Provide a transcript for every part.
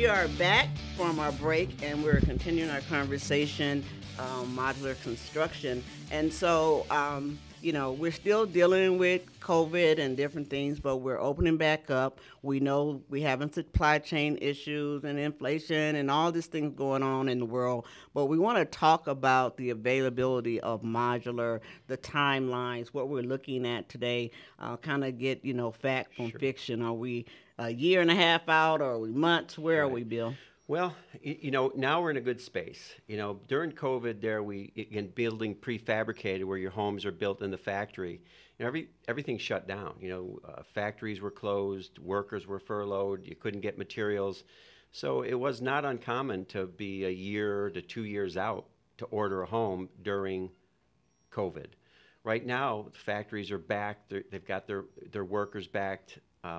we are back from our break, and we're continuing our conversation, modular construction. And so, we're still dealing with COVID and different things, but we're opening back up. We know we having supply chain issues and inflation and all these things going on in the world, but we want to talk about the availability of modular, the timelines, what we're looking at today, kind of get, fact from fiction. Are we a year and a half out, or are we months? Where are we, Bill? Well, now we're in a good space. During COVID, in building prefabricated, where your homes are built in the factory, everything shut down. Factories were closed, workers were furloughed, you couldn't get materials. So it was not uncommon to be a year to 2 years out to order a home during COVID. Right now, the factories are back. They've got their workers back.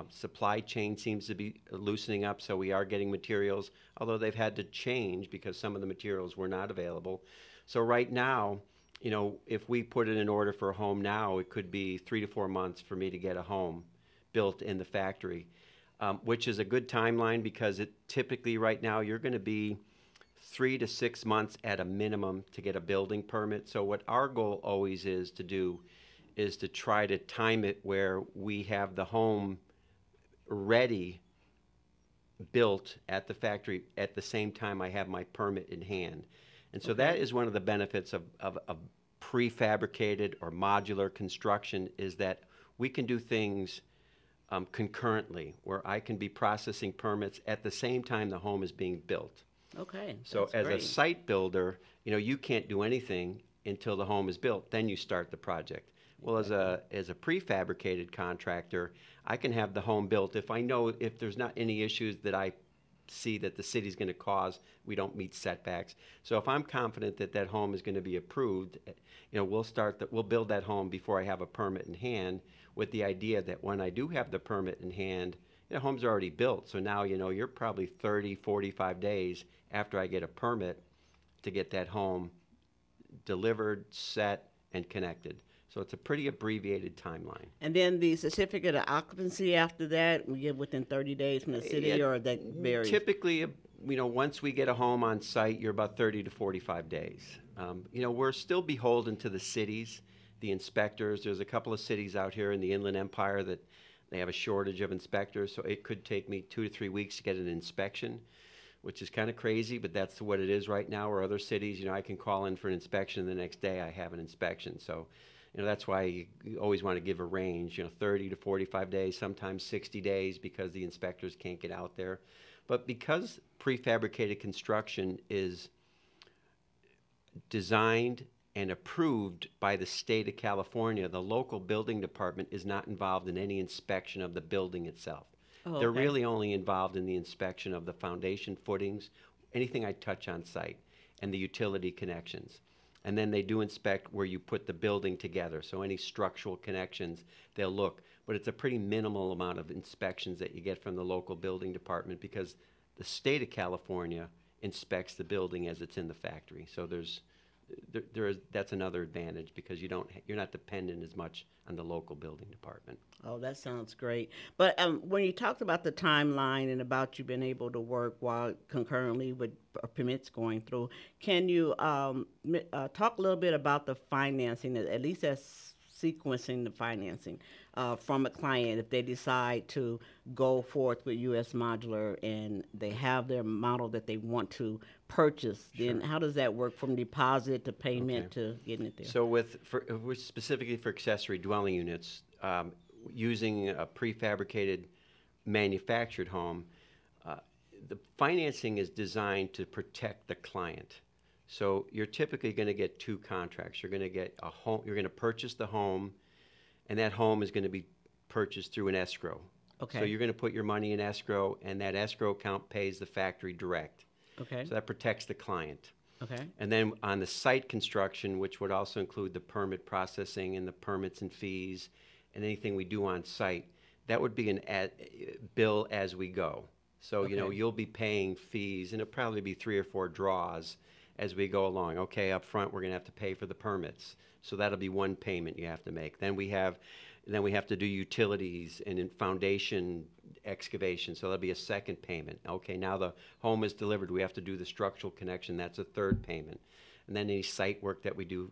Supply chain seems to be loosening up, so we are getting materials, although they've had to change because some of the materials were not available. So right now, if we put in an order for a home now, it could be 3 to 4 months for me to get a home built in the factory, which is a good timeline because typically right now you're going to be 3 to 6 months at a minimum to get a building permit. So what our goal always is to do is to try to time it where we have the home ready, built at the factory at the same time I have my permit in hand. And so that is one of the benefits of prefabricated or modular construction, is that we can do things concurrently, where I can be processing permits at the same time the home is being built. Okay. So as a site builder, you can't do anything until the home is built. Then you start the project. Well, as a prefabricated contractor, I can have the home built if I know if there's not any issues that I see that the city's going to cause, we don't meet setbacks. So if I'm confident that that home is going to be approved, we'll build that home before I have a permit in hand, with the idea that when I do have the permit in hand, the home's already built. So now, you're probably 30, 45 days after I get a permit to get that home delivered, set, and connected. So it's a pretty abbreviated timeline. And then the certificate of occupancy after that, we get within 30 days from the city, or that varies? Typically, once we get a home on site, you're about 30 to 45 days. We're still beholden to the cities, the inspectors. There's a couple of cities out here in the Inland Empire that they have a shortage of inspectors, so it could take me 2 to 3 weeks to get an inspection, which is kind of crazy, but that's what it is right now. Or other cities, I can call in for an inspection, and the next day I have an inspection. So that's why you always want to give a range, 30 to 45 days, sometimes 60 days, because the inspectors can't get out there. But because prefabricated construction is designed and approved by the state of California, the local building department is not involved in any inspection of the building itself. Oh, They're really only involved in the inspection of the foundation footings, anything I touch on site, and the utility connections. And then they do inspect where you put the building together. So any structural connections, they'll look. But it's a pretty minimal amount of inspections that you get from the local building department, because the state of California inspects the building as it's in the factory. So that's another advantage, because you're not dependent as much on the local building department. Oh, that sounds great. But when you talked about the timeline and about you being able to work while concurrently with permits going through, can you talk a little bit about the financing, at least that's sequencing the financing from a client if they decide to go forth with USModular and they have their model that they want to purchase? Sure. Then how does that work from deposit to payment to getting it there? So specifically for accessory dwelling units, using a prefabricated manufactured home, the financing is designed to protect the client. So you're typically going to get two contracts. You're going to get a home. You're going to purchase the home, and that home is going to be purchased through an escrow. Okay. So you're going to put your money in escrow, and that escrow account pays the factory direct. Okay. So that protects the client. Okay. And then on the site construction, which would also include the permit processing and the permits and fees and anything we do on site, that would be an bill as we go. So, Okay. You'll be paying fees, and it'll probably be 3 or 4 draws as we go along. Okay, up front, we're going to have to pay for the permits. So that'll be one payment you have to make. Then we have, And then we have to do utilities and in foundation excavation, so that'll be a second payment. Okay, now the home is delivered, we have to do the structural connection, that's a third payment. And then any site work that we do,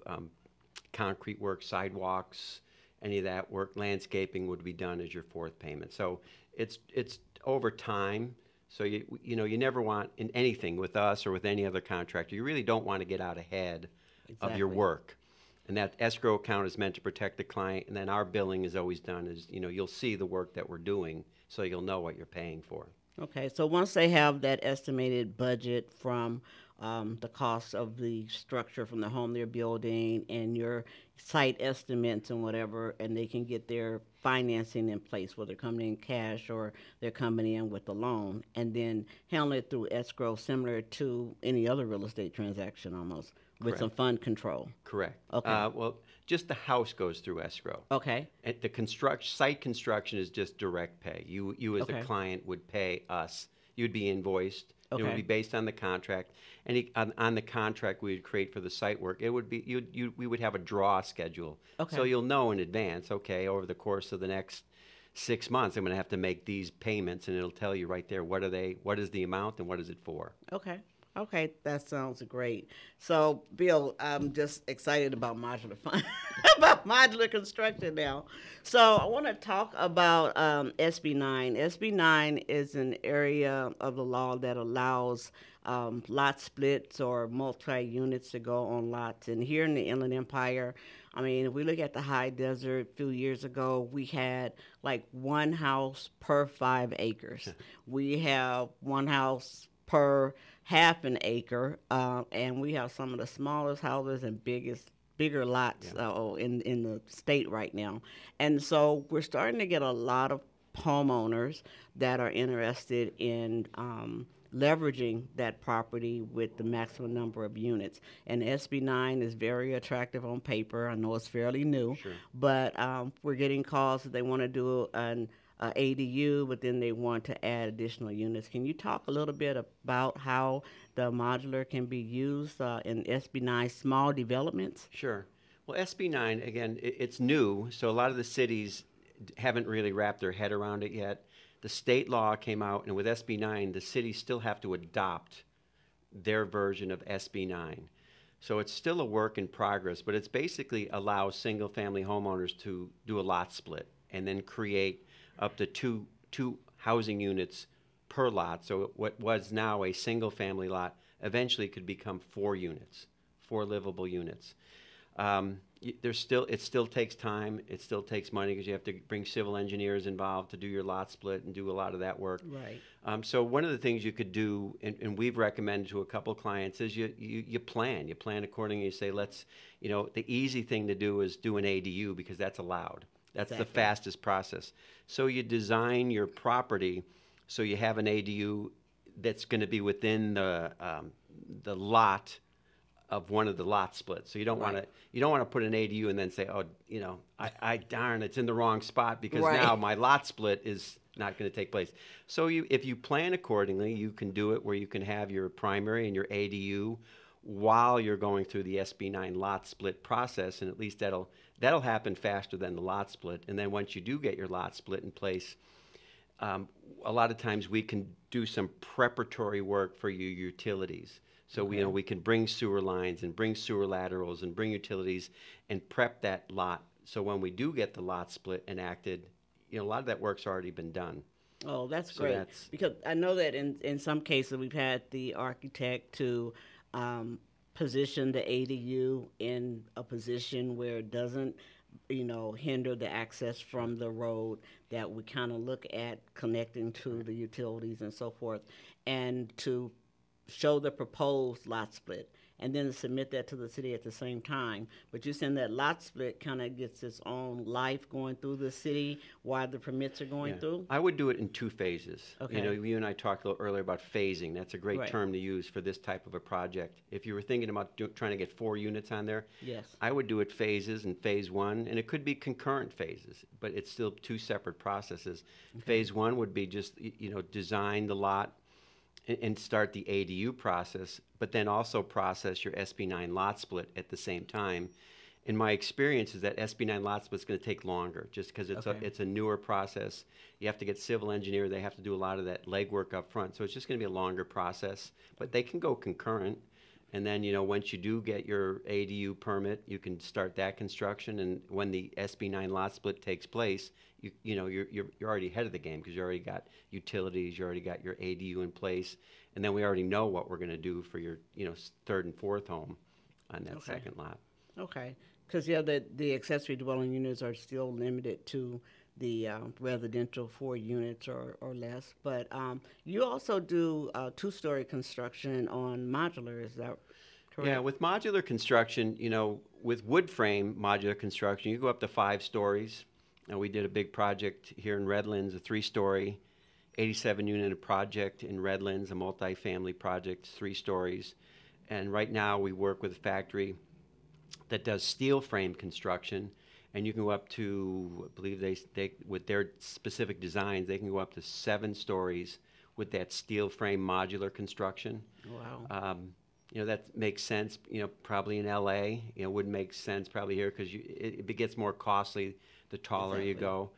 concrete work, sidewalks, any of that work, landscaping would be done as your fourth payment. So it's over time. So you never want in anything with us or with any other contractor, you really don't want to get out ahead of your work. And that escrow account is meant to protect the client, and then our billing is always done as, you'll see the work that we're doing, so you'll know what you're paying for. Okay, so once they have that estimated budget from the cost of the structure from the home they're building and your site estimates and whatever, and they can get their financing in place, whether they're coming in cash or they're coming in with a loan, and then handle it through escrow similar to any other real estate transaction almost, with some fund control. Correct. Okay. Well, just the house goes through escrow. Okay. And the site construction is just direct pay. You as the client would pay us. You'd be invoiced. Okay. It would be based on the contract. And on the contract we would create for the site work, it would be we would have a draw schedule. Okay. So you'll know in advance, okay, over the course of the next 6 months, I'm going to have to make these payments, and it'll tell you right there what is the amount, and what is it for. Okay. Okay, that sounds great. So, Bill, I'm just excited about modular about modular construction now. So, I want to talk about SB 9. SB 9 is an area of the law that allows lot splits or multi-units to go on lots. And here in the Inland Empire, I mean, if we look at the high desert a few years ago, we had like one house per 5 acres. We have one house per half an acre, and we have some of the smallest houses and bigger lots in the state right now. And so we're starting to get a lot of homeowners that are interested in leveraging that property with the maximum number of units. And SB 9 is very attractive on paper. I know it's fairly new, but we're getting calls that they want to do an ADU, but then they want to add additional units. Can you talk a little bit about how the modular can be used in SB 9 small developments? Sure. Well, SB 9, again, it's new, so a lot of the cities haven't really wrapped their head around it yet. The state law came out, and with SB 9, the cities still have to adopt their version of SB 9. So it's still a work in progress, but it's basically allows single-family homeowners to do a lot split and then create up to two housing units per lot. So what was now a single-family lot eventually could become 4 units, 4 livable units. It still takes time. It still takes money because you have to bring civil engineers involved to do your lot split and do a lot of that work. Right. So one of the things you could do, and we've recommended to a couple of clients, is you plan. You plan accordingly. You say, the easy thing to do is do an ADU because that's allowed. That's the fastest process. So you design your property so you have an ADU that's going to be within the lot of one of the lot splits. So you don't want to put an ADU and then say, I darn, it's in the wrong spot because now my lot split is not going to take place. So if you plan accordingly, you can do it where you can have your primary and your ADU while you're going through the SB 9 lot split process, and at least that'll happen faster than the lot split. And then once you do get your lot split in place, a lot of times we can do some preparatory work for your utilities. So we can bring sewer lines and bring sewer laterals and bring utilities and prep that lot. So when we do get the lot split enacted, a lot of that work's already been done. Oh, that's great. Because I know that in some cases we've had the architect to position the ADU in a position where it doesn't, hinder the access from the road, that we kind of look at connecting to the utilities and so forth, and to show the proposed lot split, and then submit that to the city at the same time. But you're saying that lot split kind of gets its own life going through the city while the permits are going through? I would do it in 2 phases. Okay. You and I talked a little earlier about phasing. That's a great term to use for this type of a project. If you were thinking about trying to get 4 units on there, I would do it phases, and phase 1, and it could be concurrent phases, but it's still 2 separate processes. Okay. Phase 1 would be just, design the lot and start the ADU process, but then also process your SB 9 lot split at the same time. in my experience is that SB9 lot split's going to take longer just because it's a newer process. You have to get civil engineer. They have to do a lot of that legwork up front. So it's just going to be a longer process. But they can go concurrent. And then, once you do get your ADU permit, you can start that construction. And when the SB9 lot split takes place, you're already ahead of the game because you already got utilities, you already got your ADU in place. And then we already know what we're going to do for your, third and fourth home on that second lot. Okay. Because, the accessory dwelling units are still limited to the residential 4 units or less. But you also do two-story construction on modular, is that correct? Yeah, with modular construction, with wood frame modular construction, you go up to 5 stories. And we did a big project here in Redlands, a 3-story, 87-unit project in Redlands, a multifamily project, 3 stories. And right now we work with a factory that does steel frame construction, and you can go up to, I believe they with their specific designs, they can go up to 7 stories with that steel frame modular construction. Wow. That makes sense, probably in LA, wouldn't make sense probably here because it gets more costly the taller you go.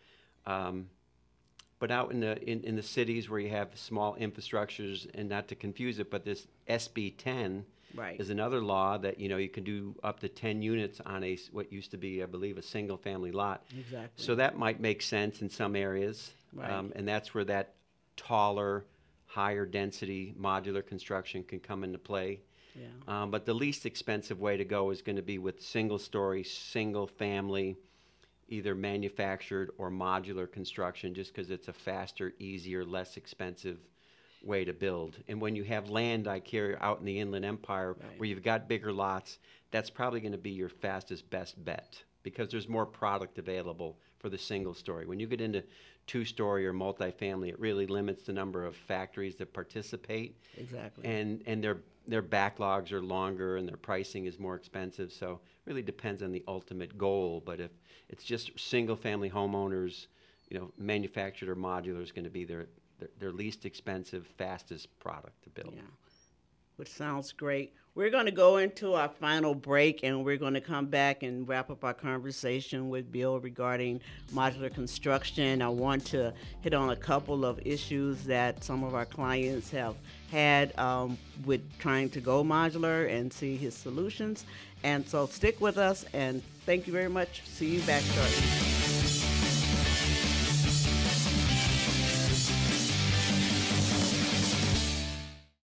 But out in the cities where you have small infrastructures, and not to confuse it, but this SB 10 is another law that you can do up to 10 units on what used to be, I believe, a single family lot. Exactly. So that might make sense in some areas, and that's where that taller, higher density modular construction can come into play. Yeah. But the least expensive way to go is going to be with single story, single family, either manufactured or modular construction, just because it's a faster, easier, less expensive way to build. And when you have land like here out in the Inland Empire where you've got bigger lots, that's probably going to be your fastest, best bet because there's more product available for the single story. When you get into 2-story or multifamily, it really limits the number of factories that participate. Exactly. And their backlogs are longer and their pricing is more expensive. So it really depends on the ultimate goal. But if it's just single family homeowners, manufactured or modular is going to be their least expensive, fastest product to build. Yeah, which sounds great. We're going to go into our final break, and we're going to come back and wrap up our conversation with Bill regarding modular construction. I want to hit on a couple of issues that some of our clients have had with trying to go modular and see his solutions. And so stick with us, and thank you very much. See you back shortly.